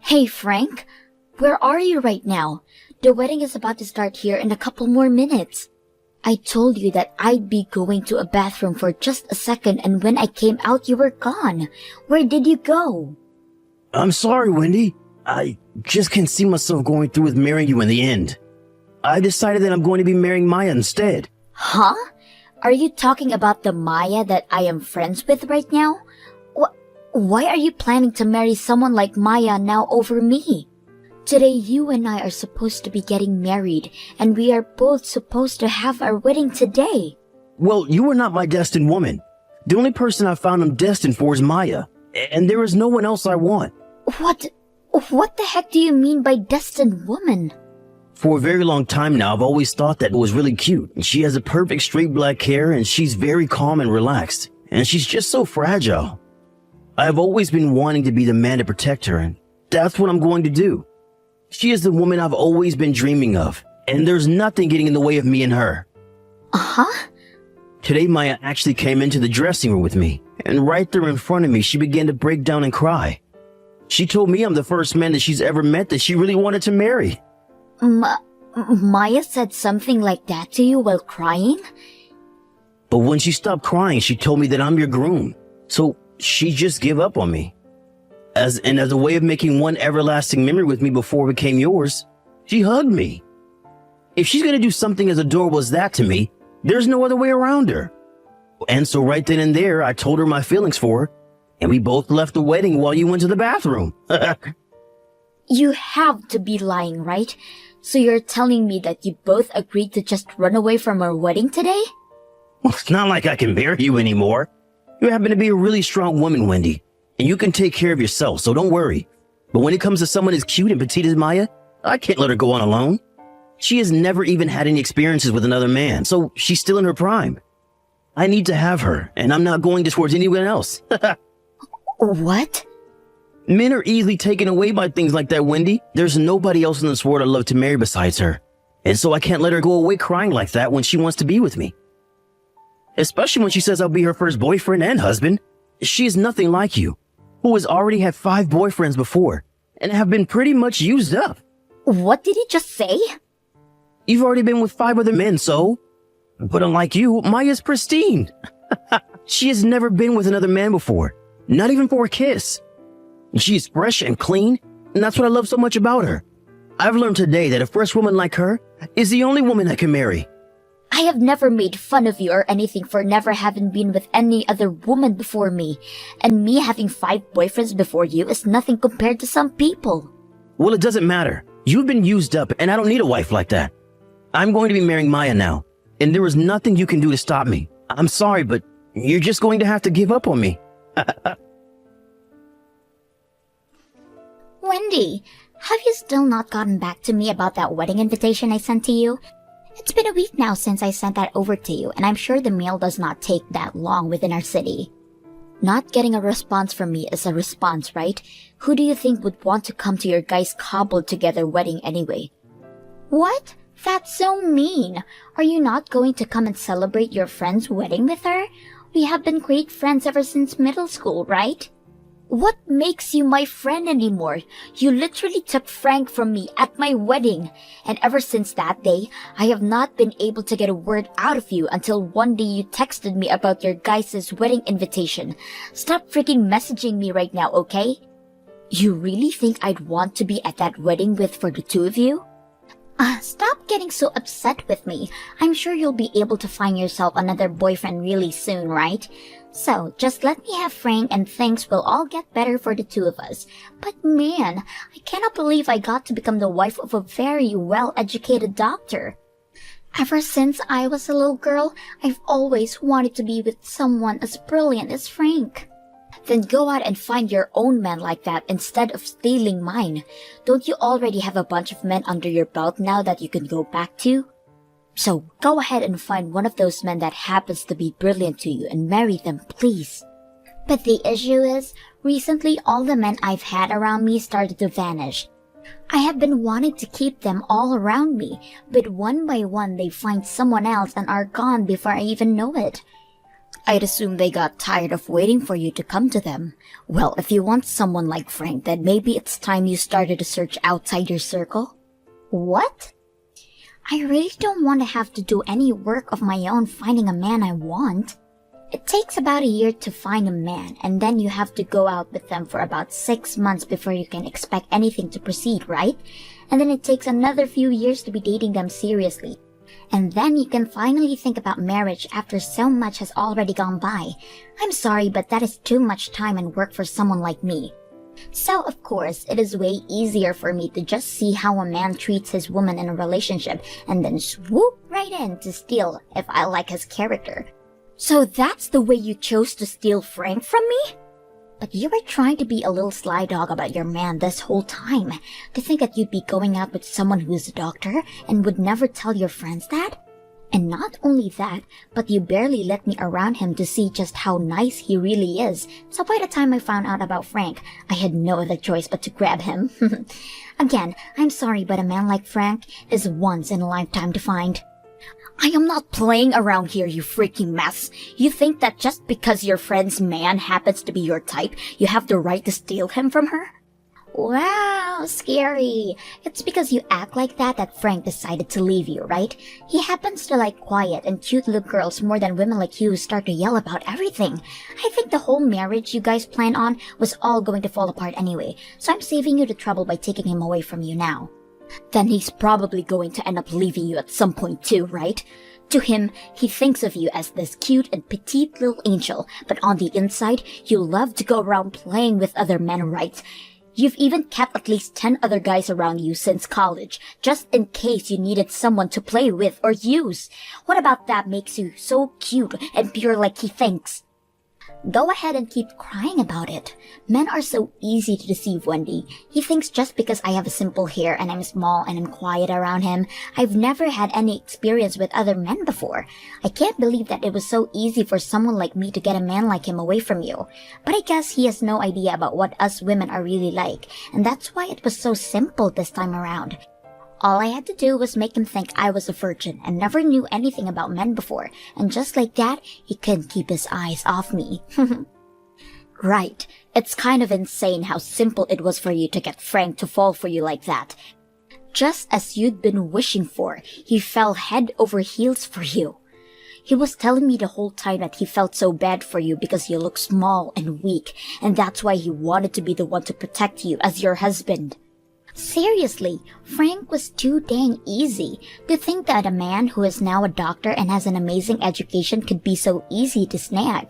Hey Frank, where are you right now? The wedding is about to start here in a couple more minutes. I told you that I'd be going to a bathroom for just a second, and when I came out you were gone. Where did you go? I'm sorry, Wendy. I just can't see myself going through with marrying you in the end. I decided that I'm going to be marrying Maya instead. Huh? Are you talking about the Maya that I am friends with right now? Why are you planning to marry someone like Maya now over me? Today you and I are supposed to be getting married, and we are both supposed to have our wedding today. Well, you are not my destined woman. The only person I found I'm destined for is Maya, and there is no one else I want. What the heck do you mean by destined woman? For a very long time now, I've always thought that it was really cute. She has a perfect straight black hair, and she's very calm and relaxed, and she's just so fragile. I've always been wanting to be the man to protect her, and that's what I'm going to do. She is the woman I've always been dreaming of, and there's nothing getting in the way of me and her. Uh-huh. Today, Maya actually came into the dressing room with me, and right there in front of me, she began to break down and cry. She told me I'm the first man that she's ever met that she really wanted to marry. Maya said something like that to you while crying? But when she stopped crying, she told me that I'm your groom. So she just gave up on me. As a way of making one everlasting memory with me before it became yours, she hugged me. If she's gonna do something as adorable as that to me, there's no other way around her. And so right then and there, I told her my feelings for her, and we both left the wedding while you went to the bathroom. You have to be lying, right? So you're telling me that you both agreed to just run away from our wedding today? Well, it's not like I can marry you anymore. You happen to be a really strong woman, Wendy, and you can take care of yourself, so don't worry. But when it comes to someone as cute and petite as Maya, I can't let her go on alone. She has never even had any experiences with another man, so she's still in her prime. I need to have her, and I'm not going towards anyone else. What? Men are easily taken away by things like that, Wendy. There's nobody else in this world I'd love to marry besides her. And so I can't let her go away crying like that when she wants to be with me. Especially when she says I'll be her first boyfriend and husband. She is nothing like you, who has already had 5 boyfriends before, and have been pretty much used up. What did he just say? You've already been with 5 other men, so? But unlike you, Maya's pristine. She has never been with another man before, not even for a kiss. She's fresh and clean, and that's what I love so much about her. I've learned today that a fresh woman like her is the only woman I can marry. I have never made fun of you or anything for never having been with any other woman before me, and me having 5 boyfriends before you is nothing compared to some people. Well, it doesn't matter. You've been used up, and I don't need a wife like that. I'm going to be marrying Maya now, and there is nothing you can do to stop me. I'm sorry, but you're just going to have to give up on me. Wendy, have you still not gotten back to me about that wedding invitation I sent to you? It's been a week now since I sent that over to you, and I'm sure the mail does not take that long within our city. Not getting a response from me is a response, right? Who do you think would want to come to your guys' cobbled together wedding anyway? What? That's so mean. Are you not going to come and celebrate your friend's wedding with her? We have been great friends ever since middle school, right? What makes you my friend anymore? You literally took Frank from me at my wedding, and ever since that day, I have not been able to get a word out of you until one day you texted me about your guys' wedding invitation. Stop freaking messaging me right now, okay? You really think I'd want to be at that wedding for the 2 of you? Stop getting so upset with me. I'm sure you'll be able to find yourself another boyfriend really soon, right? So, just let me have Frank and things will all get better for the 2 of us. But man, I cannot believe I got to become the wife of a very well-educated doctor. Ever since I was a little girl, I've always wanted to be with someone as brilliant as Frank. Then go out and find your own man like that instead of stealing mine. Don't you already have a bunch of men under your belt now that you can go back to? So go ahead and find one of those men that happens to be brilliant to you and marry them, please. But the issue is, recently all the men I've had around me started to vanish. I have been wanting to keep them all around me, but one by one they find someone else and are gone before I even know it. I'd assume they got tired of waiting for you to come to them. Well, if you want someone like Frank, then maybe it's time you started a search outside your circle. What? I really don't want to have to do any work of my own finding a man I want. It takes about a year to find a man, and then you have to go out with them for about 6 months before you can expect anything to proceed, right? And then it takes another few years to be dating them seriously. And then you can finally think about marriage after so much has already gone by. I'm sorry, but that is too much time and work for someone like me. So, of course, it is way easier for me to just see how a man treats his woman in a relationship and then swoop right in to steal if I like his character. So that's the way you chose to steal Frank from me? But you were trying to be a little sly dog about your man this whole time. To think that you'd be going out with someone who's a doctor and would never tell your friends that? And not only that, but you barely let me around him to see just how nice he really is. So by the time I found out about Frank, I had no other choice but to grab him. Again, I'm sorry, but a man like Frank is once in a lifetime to find. I am not playing around here, you freaking mess. You think that just because your friend's man happens to be your type, you have the right to steal him from her? Wow, scary. It's because you act like that Frank decided to leave you, right? He happens to like quiet and cute little girls more than women like you who start to yell about everything. I think the whole marriage you guys planned on was all going to fall apart anyway, so I'm saving you the trouble by taking him away from you now. Then he's probably going to end up leaving you at some point too, right? To him, he thinks of you as this cute and petite little angel, but on the inside, you love to go around playing with other men, right? You've even kept at least 10 other guys around you since college, just in case you needed someone to play with or use. What about that makes you so cute and pure like he thinks? Go ahead and keep crying about it. Men are so easy to deceive, Wendy. He thinks just because I have simple hair and I'm small and I'm quiet around him, I've never had any experience with other men before. I can't believe that it was so easy for someone like me to get a man like him away from you. But I guess he has no idea about what us women are really like, and that's why it was so simple this time around. All I had to do was make him think I was a virgin and never knew anything about men before, and just like that, he couldn't keep his eyes off me. Right, it's kind of insane how simple it was for you to get Frank to fall for you like that. Just as you'd been wishing for, he fell head over heels for you. He was telling me the whole time that he felt so bad for you because you look small and weak, and that's why he wanted to be the one to protect you as your husband. Seriously, Frank was too dang easy. To think that a man who is now a doctor and has an amazing education could be so easy to snag.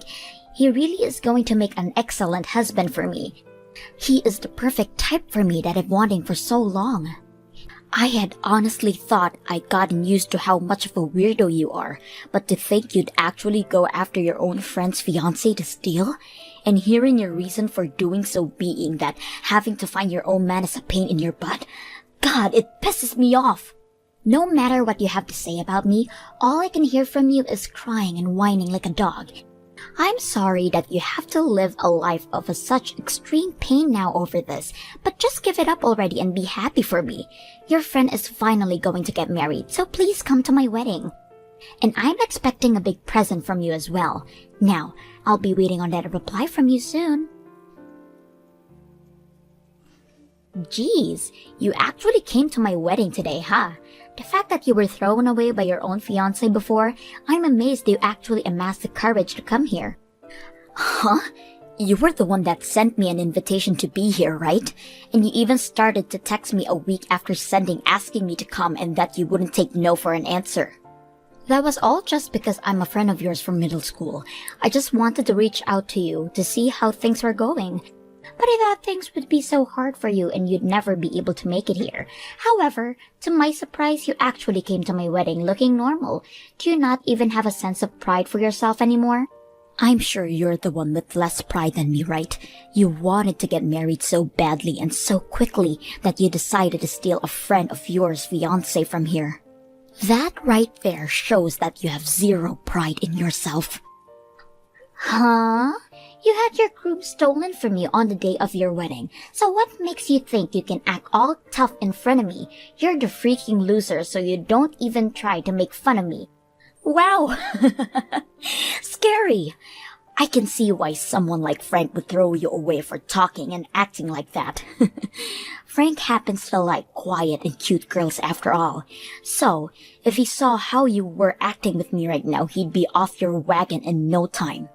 He really is going to make an excellent husband for me. He is the perfect type for me that I've wanting for so long. I had honestly thought I'd gotten used to how much of a weirdo you are, but to think you'd actually go after your own friend's fiancé to steal? And hearing your reason for doing so being that having to find your own man is a pain in your butt? God, it pisses me off. No matter what you have to say about me, all I can hear from you is crying and whining like a dog. I'm sorry that you have to live a life of such extreme pain now over this, but just give it up already and be happy for me. Your friend is finally going to get married, so please come to my wedding. And I'm expecting a big present from you as well. Now, I'll be waiting on that reply from you soon. Geez, you actually came to my wedding today, huh? The fact that you were thrown away by your own fiancé before, I'm amazed you actually amassed the courage to come here. Huh? You were the one that sent me an invitation to be here, right? And you even started to text me a week after sending asking me to come and that you wouldn't take no for an answer. That was all just because I'm a friend of yours from middle school. I just wanted to reach out to you to see how things were going. But I thought things would be so hard for you and you'd never be able to make it here. However, to my surprise, you actually came to my wedding looking normal. Do you not even have a sense of pride for yourself anymore? I'm sure you're the one with less pride than me, right? You wanted to get married so badly and so quickly that you decided to steal a friend of yours' fiancé from here. That right there shows that you have zero pride in yourself. Huh? You had your groom stolen from you on the day of your wedding, so what makes you think you can act all tough in front of me? You're the freaking loser, so you don't even try to make fun of me. Wow! Scary! I can see why someone like Frank would throw you away for talking and acting like that. Frank happens to like quiet and cute girls after all. So, if he saw how you were acting with me right now, he'd be off your wagon in no time.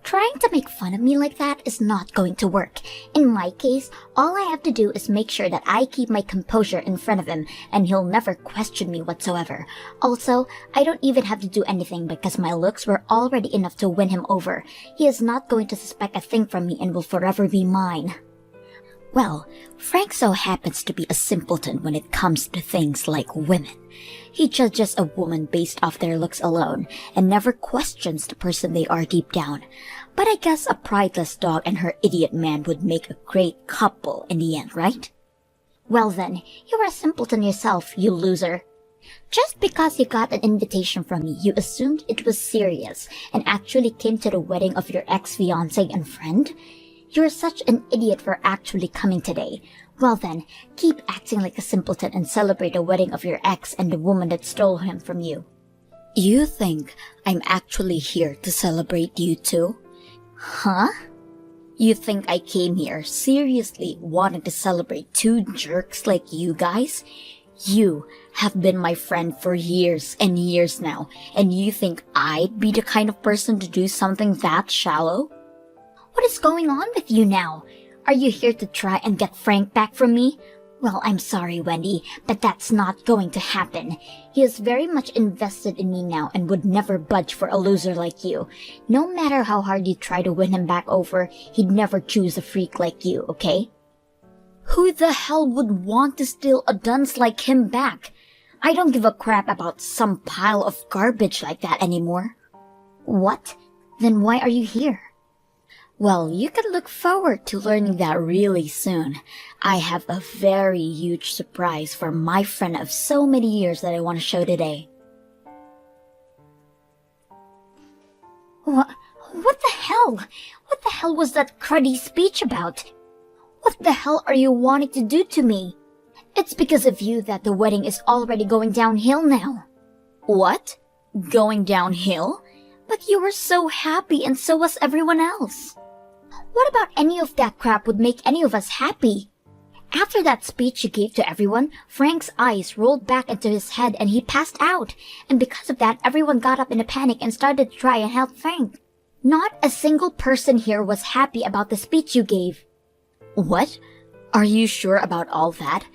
Trying to make fun of me like that is not going to work. In my case, all I have to do is make sure that I keep my composure in front of him, and he'll never question me whatsoever. Also, I don't even have to do anything because my looks were already enough to win him over. He is not going to suspect a thing from me and will forever be mine. Well, Frank so happens to be a simpleton when it comes to things like women. He judges a woman based off their looks alone and never questions the person they are deep down. But I guess a prideless dog and her idiot man would make a great couple in the end, right? Well then, you're a simpleton yourself, you loser. Just because you got an invitation from me, you assumed it was serious and actually came to the wedding of your ex-fiancé and friend? You're such an idiot for actually coming today. Well then, keep acting like a simpleton and celebrate the wedding of your ex and the woman that stole him from you. You think I'm actually here to celebrate you too? Huh? You think I came here seriously wanting to celebrate two jerks like you guys? You have been my friend for years and years now, and you think I'd be the kind of person to do something that shallow? What is going on with you now? Are you here to try and get Frank back from me? Well, I'm sorry, Wendy, but that's not going to happen. He is very much invested in me now and would never budge for a loser like you. No matter how hard you try to win him back over, he'd never choose a freak like you, okay? Who the hell would want to steal a dunce like him back? I don't give a crap about some pile of garbage like that anymore. What? Then why are you here? Well, you can look forward to learning that really soon. I have a very huge surprise for my friend of so many years that I want to show today. What the hell? What the hell was that cruddy speech about? What the hell are you wanting to do to me? It's because of you that the wedding is already going downhill now. What? Going downhill? But you were so happy and so was everyone else. What about any of that crap would make any of us happy? After that speech you gave to everyone, Frank's eyes rolled back into his head and he passed out. And because of that, everyone got up in a panic and started to try and help Frank. Not a single person here was happy about the speech you gave. What? Are you sure about all that?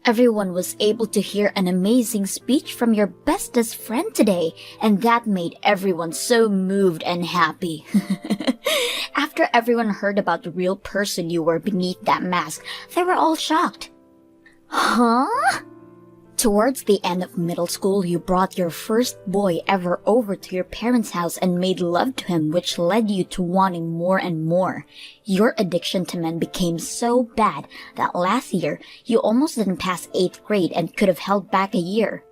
Everyone was able to hear an amazing speech from your bestest friend today, and that made everyone so moved and happy. After everyone heard about the real person you were beneath that mask, they were all shocked. Huh? Towards the end of middle school, you brought your first boy ever over to your parents' house and made love to him, which led you to wanting more and more. Your addiction to men became so bad that last year, you almost didn't pass 8th grade and could have held back a year.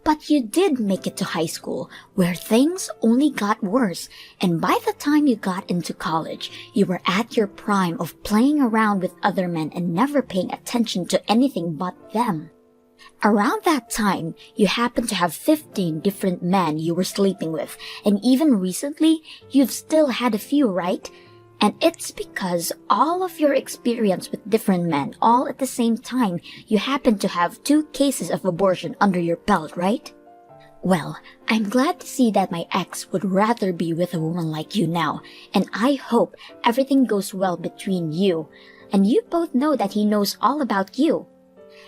But you did make it to high school, where things only got worse, and by the time you got into college, you were at your prime of playing around with other men and never paying attention to anything but them. Around that time, you happened to have 15 different men you were sleeping with, and even recently, you've still had a few, right? And it's because all of your experience with different men all at the same time, you happen to have 2 cases of abortion under your belt, right? Well, I'm glad to see that my ex would rather be with a woman like you now, and I hope everything goes well between you, and you both know that he knows all about you.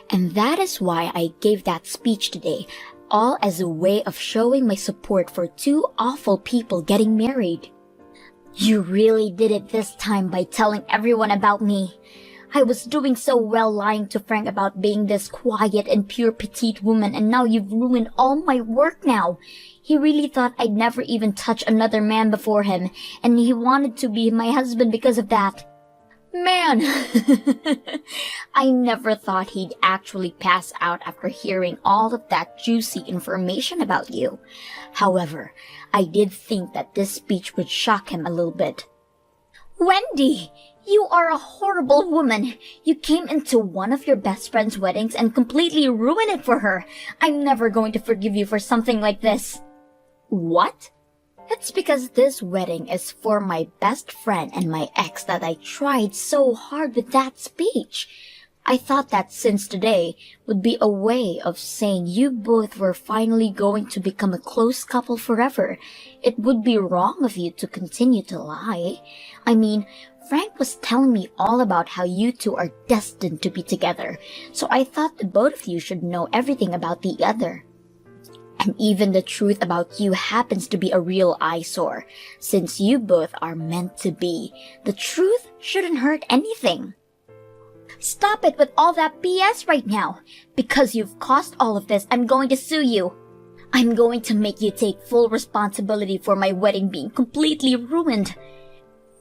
And that is why I gave that speech today, all as a way of showing my support for 2 awful people getting married. You really did it this time by telling everyone about me. I was doing so well lying to Frank about being this quiet and pure petite woman, and now you've ruined all my work now. He really thought I'd never even touch another man before him, and he wanted to be my husband because of that. Man, I never thought he'd actually pass out after hearing all of that juicy information about you. However, I did think that this speech would shock him a little bit. Wendy, you are a horrible woman. You came into one of your best friend's weddings and completely ruined it for her. I'm never going to forgive you for something like this. What? It's because this wedding is for my best friend and my ex that I tried so hard with that speech. I thought that since today would be a way of saying you both were finally going to become a close couple forever, it would be wrong of you to continue to lie. I mean, Frank was telling me all about how you two are destined to be together, so I thought the both of you should know everything about the other. And even the truth about you happens to be a real eyesore. Since you both are meant to be, the truth shouldn't hurt anything. Stop it with all that BS right now. Because you've caused all of this, I'm going to sue you. I'm going to make you take full responsibility for my wedding being completely ruined.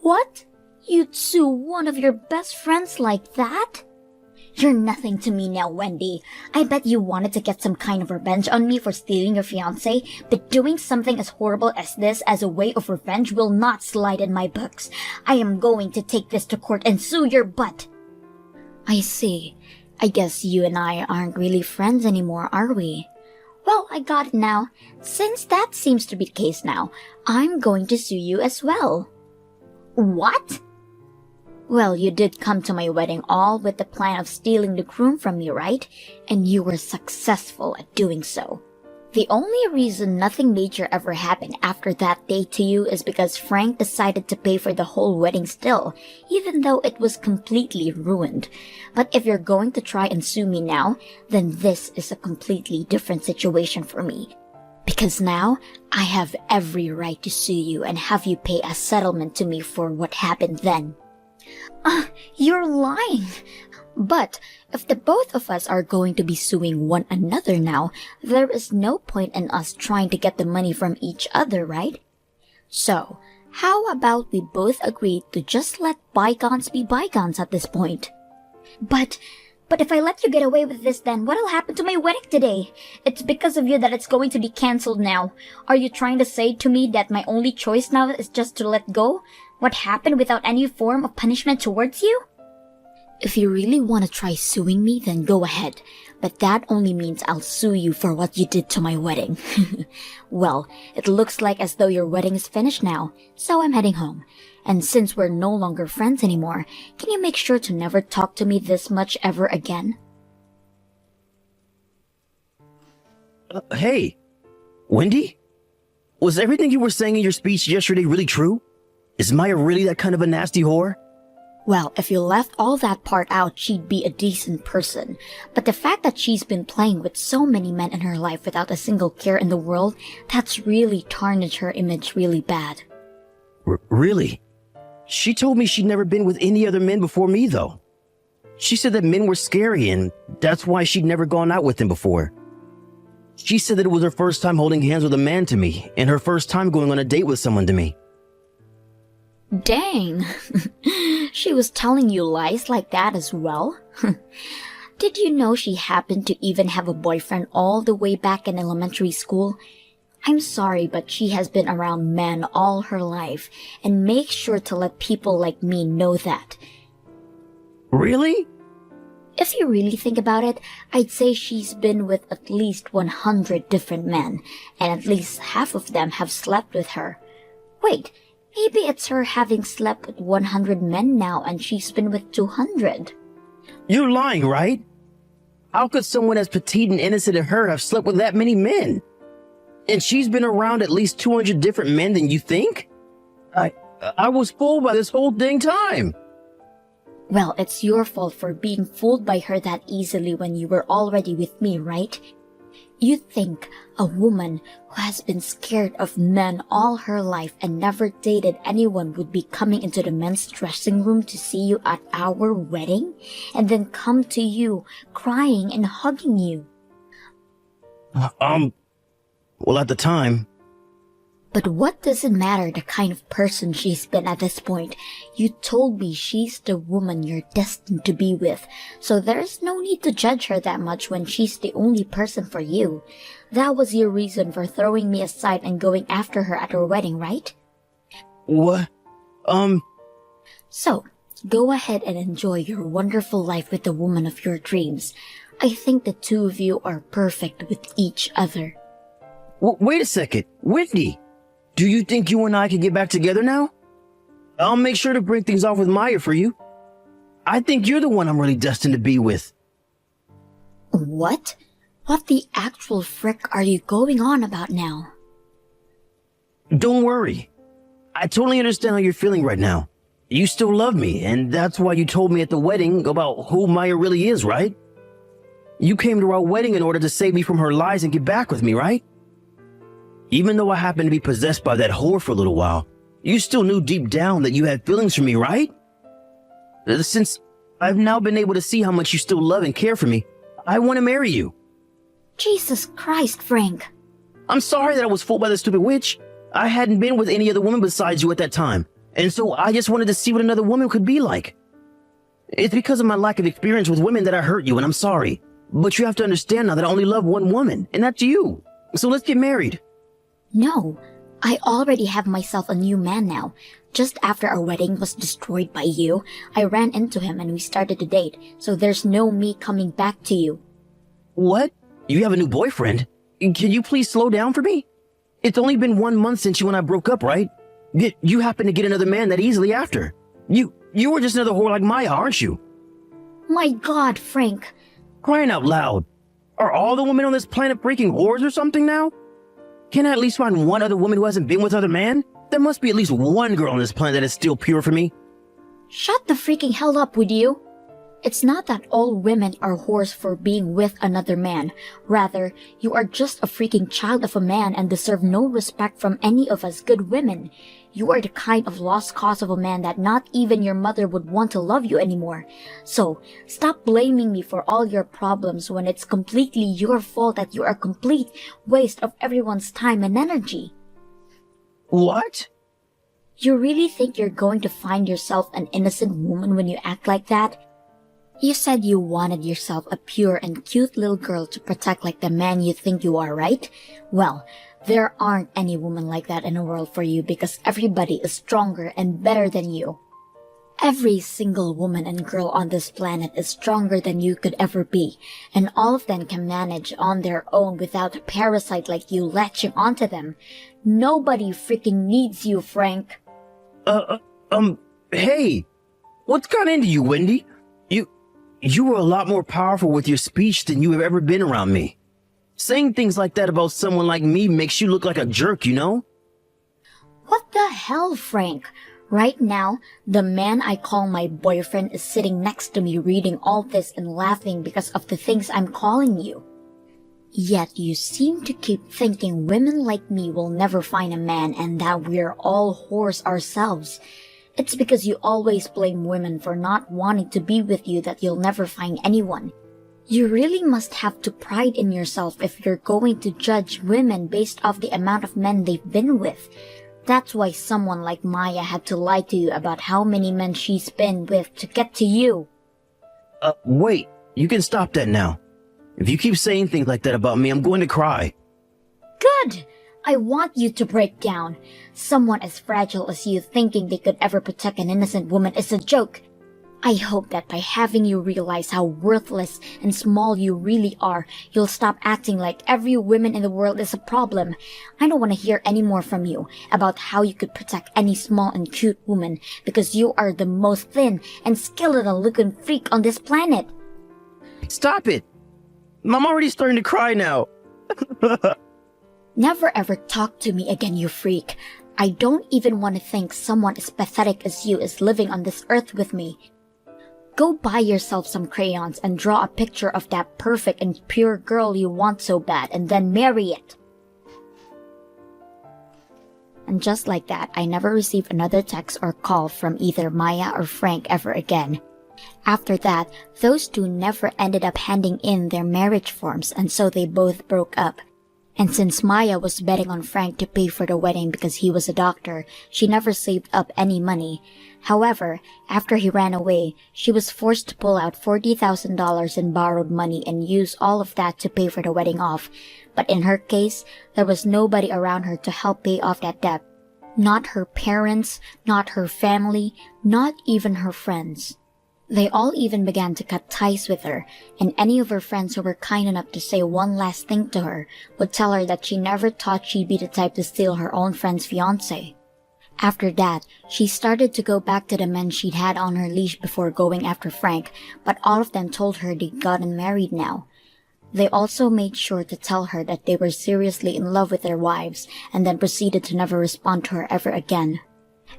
What? You'd sue one of your best friends like that? You're nothing to me now, Wendy. I bet you wanted to get some kind of revenge on me for stealing your fiancé, but doing something as horrible as this as a way of revenge will not slide in my books. I am going to take this to court and sue your butt. I see. I guess you and I aren't really friends anymore, are we? Well, I got it now. Since that seems to be the case now, I'm going to sue you as well. What? Well, you did come to my wedding all with the plan of stealing the groom from me, right? And you were successful at doing so. The only reason nothing major ever happened after that day to you is because Frank decided to pay for the whole wedding still, even though it was completely ruined. But if you're going to try and sue me now, then this is a completely different situation for me. Because now, I have every right to sue you and have you pay a settlement to me for what happened then. You're lying. But if the both of us are going to be suing one another now, there is no point in us trying to get the money from each other, right? So, how about we both agree to just let bygones be bygones at this point? But if I let you get away with this, then what'll happen to my wedding today? It's because of you that it's going to be cancelled now. Are you trying to say to me that my only choice now is just to let go? What happened without any form of punishment towards you? If you really want to try suing me, then go ahead. But that only means I'll sue you for what you did to my wedding. Well, it looks like as though your wedding is finished now, so I'm heading home. And since we're no longer friends anymore, can you make sure to never talk to me this much ever again? Hey, Wendy? Was everything you were saying in your speech yesterday really true? Is Maya really that kind of a nasty whore? Well, if you left all that part out, she'd be a decent person. But the fact that she's been playing with so many men in her life without a single care in the world, that's really tarnished her image really bad. Really? She told me she'd never been with any other men before me, though. She said that men were scary, and that's why she'd never gone out with them before. She said that it was her first time holding hands with a man to me, and her first time going on a date with someone to me. Dang. She was telling you lies like that as well? Did you know she happened to even have a boyfriend all the way back in elementary school? I'm sorry, but she has been around men all her life, and make sure to let people like me know that. Really? If you really think about it, I'd say she's been with at least 100 different men, and at least half of them have slept with her. Wait, maybe it's her having slept with 100 men now and she's been with 200. You're lying, right? How could someone as petite and innocent as her have slept with that many men? And she's been around at least 200 different men than you think? I was fooled by this whole dang time. Well, it's your fault for being fooled by her that easily when you were already with me, right? You think a woman who has been scared of men all her life and never dated anyone would be coming into the men's dressing room to see you at our wedding and then come to you crying and hugging you? Well, at the time. But what does it matter the kind of person she's been at this point? You told me she's the woman you're destined to be with, so there's no need to judge her that much when she's the only person for you. That was your reason for throwing me aside and going after her at her wedding, right? What? So, go ahead and enjoy your wonderful life with the woman of your dreams. I think the two of you are perfect with each other. Wait a second. Wendy, do you think you and I can get back together now? I'll make sure to break things off with Maya for you. I think you're the one I'm really destined to be with. What? What the actual frick are you going on about now? Don't worry. I totally understand how you're feeling right now. You still love me, and that's why you told me at the wedding about who Maya really is, right? You came to our wedding in order to save me from her lies and get back with me, right? Even though I happened to be possessed by that whore for a little while, you still knew deep down that you had feelings for me, right? Since I've now been able to see how much you still love and care for me, I want to marry you. Jesus Christ, Frank. I'm sorry that I was fooled by the stupid witch. I hadn't been with any other woman besides you at that time, and so I just wanted to see what another woman could be like. It's because of my lack of experience with women that I hurt you, and I'm sorry. But you have to understand now that I only love one woman, and that's you. So let's get married. No, I already have myself a new man now. Just after our wedding was destroyed by you, I ran into him and we started to date, so there's no me coming back to you. What? You have a new boyfriend? Can you please slow down for me? It's only been 1 month since you and I broke up, right? Yet you happen to get another man that easily after. You were just another whore like Maya, aren't you? My God, Frank. Crying out loud. Are all the women on this planet freaking whores or something now? Can I at least find one other woman who hasn't been with other man? There must be at least one girl on this planet that is still pure for me. Shut the freaking hell up, would you? It's not that all women are whores for being with another man. Rather, you are just a freaking child of a man and deserve no respect from any of us good women. You are the kind of lost cause of a man that not even your mother would want to love you anymore. So, stop blaming me for all your problems when it's completely your fault that you are a complete waste of everyone's time and energy. What? You really think you're going to find yourself an innocent woman when you act like that? You said you wanted yourself a pure and cute little girl to protect like the man you think you are, right? Well, there aren't any women like that in the world for you because everybody is stronger and better than you. Every single woman and girl on this planet is stronger than you could ever be, and all of them can manage on their own without a parasite like you latching onto them. Nobody freaking needs you, Frank. Hey, what's got into you, Wendy? You were a lot more powerful with your speech than you have ever been around me. Saying things like that about someone like me makes you look like a jerk, you know? What the hell, Frank? Right now, the man I call my boyfriend is sitting next to me reading all this and laughing because of the things I'm calling you. Yet you seem to keep thinking women like me will never find a man and that we're all whores ourselves. It's because you always blame women for not wanting to be with you that you'll never find anyone. You really must have to pride in yourself if you're going to judge women based off the amount of men they've been with. That's why someone like Maya had to lie to you about how many men she's been with to get to you. Wait, you can stop that now. If you keep saying things like that about me, I'm going to cry. Good! I want you to break down. Someone as fragile as you thinking they could ever protect an innocent woman is a joke. I hope that by having you realize how worthless and small you really are, you'll stop acting like every woman in the world is a problem. I don't want to hear any more from you about how you could protect any small and cute woman because you are the most thin and skeletal-looking freak on this planet. Stop it! I'm already starting to cry now. Never ever talk to me again, you freak. I don't even want to think someone as pathetic as you is living on this earth with me. Go buy yourself some crayons and draw a picture of that perfect and pure girl you want so bad and then marry it. And just like that, I never received another text or call from either Maya or Frank ever again. After that, those two never ended up handing in their marriage forms, and so they both broke up. And since Maya was betting on Frank to pay for the wedding because he was a doctor, she never saved up any money. However, after he ran away, she was forced to pull out $40,000 in borrowed money and use all of that to pay for the wedding off. But in her case, there was nobody around her to help pay off that debt. Not her parents, not her family, not even her friends. They all even began to cut ties with her, and any of her friends who were kind enough to say one last thing to her would tell her that she never thought she'd be the type to steal her own friend's fiancé. After that, she started to go back to the men she'd had on her leash before going after Frank, but all of them told her they'd gotten married now. They also made sure to tell her that they were seriously in love with their wives, and then proceeded to never respond to her ever again.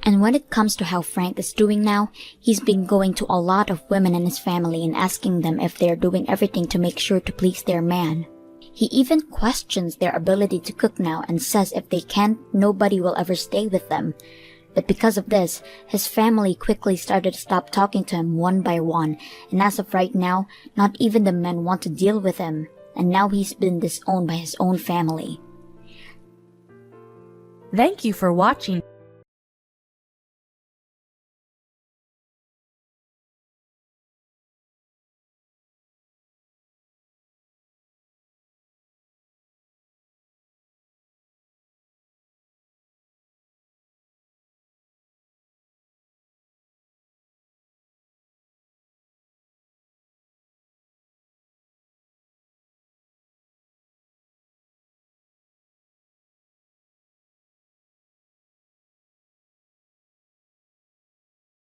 And when it comes to how Frank is doing now, he's been going to a lot of women in his family and asking them if they're doing everything to make sure to please their man. He even questions their ability to cook now and says if they can't, nobody will ever stay with them. But because of this, his family quickly started to stop talking to him one by one, and as of right now, not even the men want to deal with him, and now he's been disowned by his own family. Thank you for watching.